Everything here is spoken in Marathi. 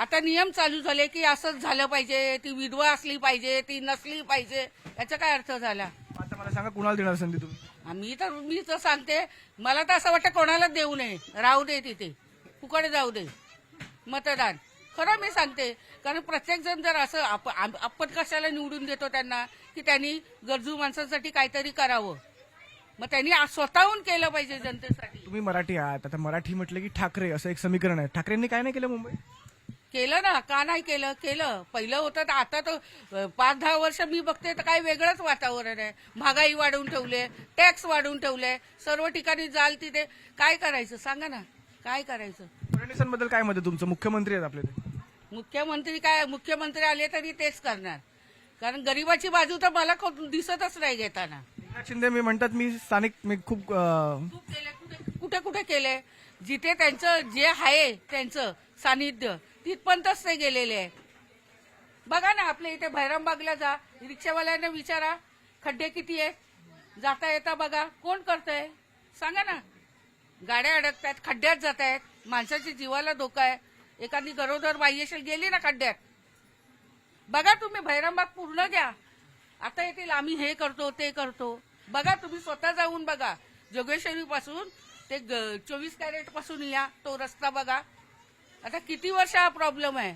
आता नियम चालू झाले की असंच झालं पाहिजे, ती विधवा असली पाहिजे, ती नसली पाहिजे, याचा काय अर्थ झाला? आता मला सांगा कुणाला देणार संधी तुम्ही? मी तर सांगते, मला तर असं वाटतं कोणालाच देऊ नये, राहू दे तिथे, फुकट जाऊ दे मतदान. खरं मी सांगते, कारण प्रत्येक जण जर असं आपण कशाला निवडून देतो त्यांना, की त्यांनी गरजू माणसांसाठी काहीतरी करावं. मग त्यांनी स्वतःहून केलं पाहिजे जनतेसाठी. तुम्ही मराठी आहात, आता मराठी म्हटलं की ठाकरे असं एक समीकरण आहे. ठाकरेंनी काय नाही केलं मुंबईत? केलं ना, का नाही केलं? केलं. पहिलं होतं तर आता तर 5-10 वर्ष मी बघते तर काय वेगळंच वातावरण आहे. महागाई वाढवून ठेवले, टॅक्स वाढवून ठेवले, सर्व ठिकाणी जाल तिथे काय करायचं सांगा ना, काय करायचं? फडणवीसांबद्दल काय मत आहे तुमचं? मुख्यमंत्री आहेत आपले ते. मुख्यमंत्री आले तरी तेच करणार, कारण गरिबाची बाजू तर मला दिसतच नाही घेताना. एकनाथ शिंदे मी म्हणतात मी स्थानिक मी खूप खूप केले, कुठे कुठे केले, जिथे त्यांचं जे आहे त्यांचं सानिध्य तिथपर्यंतच ते गेलेले आहे. बघा ना, आपल्या इथे भैरमबागला जा, रिक्षावाल्यांना विचारा खड्डे किती आहेत, जाता येता बघा, कोण करतंय सांगा ना. गाड्या अडकतायत, खड्ड्यात जात आहेत, माणसाच्या जीवाला धोका आहे. एखादी गरोदर बाई असेल गेली ना खड्ड्यात, बघा तुम्ही भैरमबाग पूर्ण घ्या. आता येतील आम्ही हे करतो ते करतो, बघा तुम्ही स्वतः जाऊन बघा. जोगेश्वरी पासून ते 24 कॅरेट पासून या तो रस्ता बघा. आता किती वर्ष हा प्रॉब्लेम आहे.